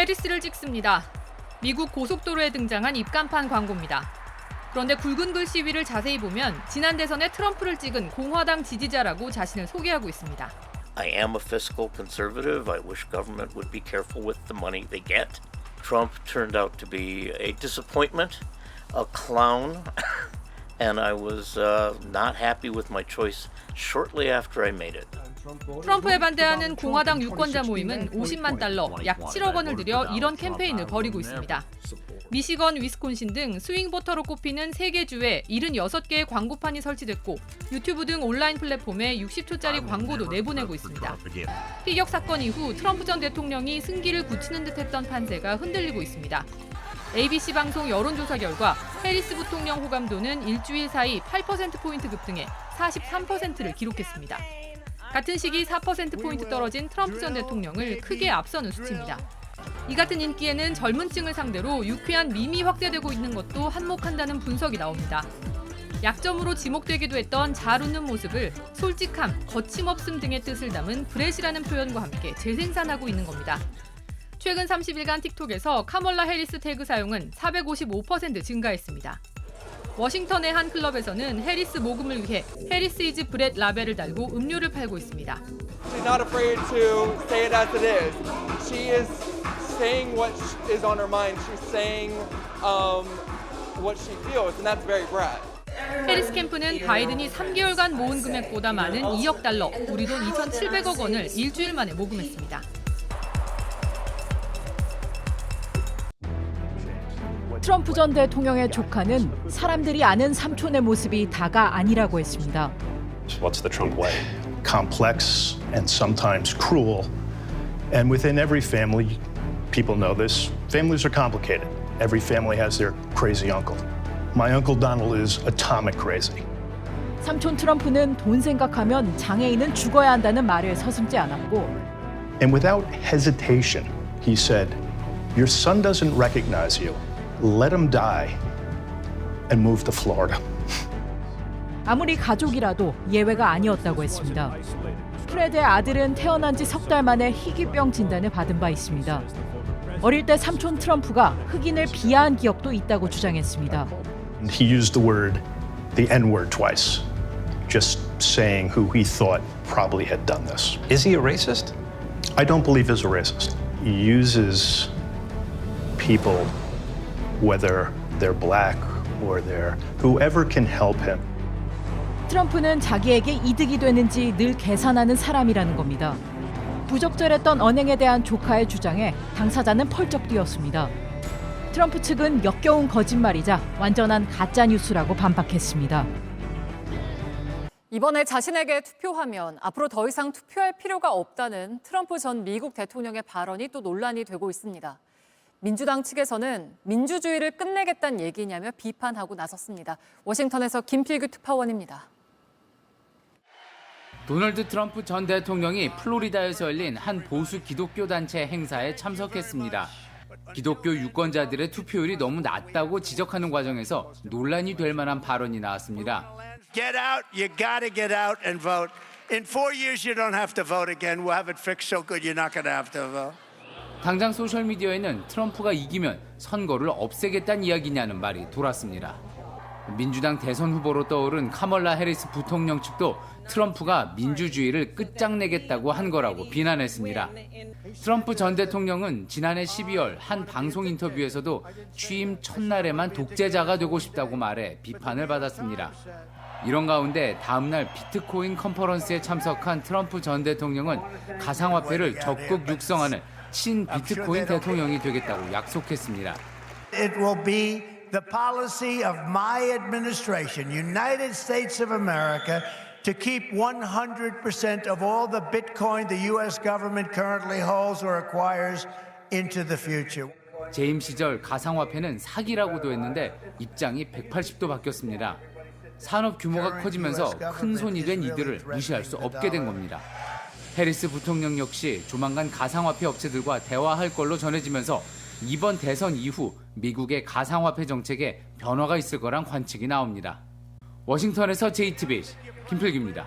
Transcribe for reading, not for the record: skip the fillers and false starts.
해리스를 찍습니다. 미국 고속도로에 등장한 입간판 광고입니다. 그런데 굵은 글씨 위를 자세히 보면 지난 대선에 트럼프를 찍은 공화당 지지자라고 자신을 소개하고 있습니다. I am a fiscal conservative. I wish government would be careful with the money they get. Trump turned out to be a disappointment, a clown, and I was not happy with my choice shortly after I made it. 트럼프에 반대하는 공화당 유권자 모임은 50만 달러, 약 7억 원을 들여 이런 캠페인을 벌이고 있습니다. 미시건, 위스콘신 등 스윙 보터로 꼽히는 3개 주에 76개의 광고판이 설치됐고 유튜브 등 온라인 플랫폼에 60초짜리 광고도 내보내고 있습니다. 피격 사건 이후 트럼프 전 대통령이 승기를 굳히는 듯했던 판세가 흔들리고 있습니다. ABC 방송 여론조사 결과 해리스 부통령 호감도는 일주일 사이 8%포인트 급등해 43%를 기록했습니다. 같은 시기 4%포인트 떨어진 트럼프 전 대통령을 크게 앞서는 수치입니다. 이 같은 인기에는 젊은 층을 상대로 유쾌한 밈이 확대되고 있는 것도 한몫한다는 분석이 나옵니다. 약점으로 지목되기도 했던 잘 웃는 모습을 솔직함, 거침없음 등의 뜻을 담은 브렛이라는 표현과 함께 재생산하고 있는 겁니다. 최근 30일간 틱톡에서 카멀라 해리스 태그 사용은 455% 증가했습니다. 워싱턴의 한 클럽에서는 해리스 모금을 위해 해리스 이즈 브렛 라벨을 달고 음료를 팔고 있습니다. She's not afraid to say it as it is. She is saying what is on her mind. She's saying what she feels, and that's very Brett. 해리스 캠프는 바이든이 3개월간 모은 금액보다 많은 2억 달러, 우리 돈 2,700억 원을 일주일 만에 모금했습니다. 트럼프 전 대통령의 조카는 사람들이 아는 삼촌의 모습이 다가 아니라고 했습니다. What's the Trump way? Complex and sometimes cruel. And within every family, people know this, families are complicated. Every family has their crazy uncle. My Uncle Donald is atomic crazy. 삼촌 트럼프는 돈 생각하면 장애인은 죽어야 한다는 말을 서슴지 않았고 And without hesitation, he said, your son doesn't recognize you. Let him die and move to Florida. 아무리 가족이라도 예외가 아니었다고 했습니다. 프레드의 아들은 태어난 지 석 달 만에 희귀병 진단을 받은 바 있습니다. 어릴 때 삼촌 트럼프가 흑인을 비하한 기억도 있다고 주장했습니다. He used the N-word twice, just saying who he thought probably had done this. Is he a racist? I don't believe he's a racist. He uses people, whether they're black or they're whoever can help him. 트럼프는 자기에게 이득이 되는지 늘 계산하는 사람이라는 겁니다. 부적절했던 언행에 대한 조카의 주장에 당사자는 펄쩍 뛰었습니다. 트럼프 측은 역겨운 거짓말이자 완전한 가짜 뉴스라고 반박했습니다. 이번에 자신에게 투표하면 앞으로 더 이상 투표할 필요가 없다는 트럼프 전 미국 대통령의 발언이 또 논란이 되고 있습니다. 민주당 측에서는 민주주의를 끝내겠다는 얘기냐며 비판하고 나섰습니다. 워싱턴에서 김필규 특파원입니다. 도널드 트럼프 전 대통령이 플로리다에서 열린 한 보수 기독교 단체 행사에 참석했습니다. 기독교 유권자들의 투표율이 너무 낮다고 지적하는 과정에서 논란이 될 만한 발언이 나왔습니다. Get out, you gotta get out and vote. In 4 years you don't have to vote again. We'll have it fixed so good you're not gonna have to vote. 당장 소셜미디어에는 트럼프가 이기면 선거를 없애겠다는 이야기냐는 말이 돌았습니다. 민주당 대선 후보로 떠오른 카멀라 해리스 부통령 측도 트럼프가 민주주의를 끝장내겠다고 한 거라고 비난했습니다. 트럼프 전 대통령은 지난해 12월 한 방송 인터뷰에서도 취임 첫날에만 독재자가 되고 싶다고 말해 비판을 받았습니다. 이런 가운데 다음 날 비트코인 컨퍼런스에 참석한 트럼프 전 대통령은 가상화폐를 적극 육성하는 친 비트코인 대통령이 되겠다고 약속했습니다. It will be the policy of my administration, United States of America, to keep 100% of all the Bitcoin the U.S. government currently holds or acquires into the future. 재임 시절 가상화폐는 사기라고도 했는데 입장이 180도 바뀌었습니다. 산업 규모가 커지면서 큰 손이 된 이들을 무시할 수 없게 된 겁니다. 해리스 부통령 역시 조만간 가상화폐 업체들과 대화할 걸로 전해지면서 이번 대선 이후 미국의 가상화폐 정책에 변화가 있을 거란 관측이 나옵니다. 워싱턴에서 JTBC 김필규입니다.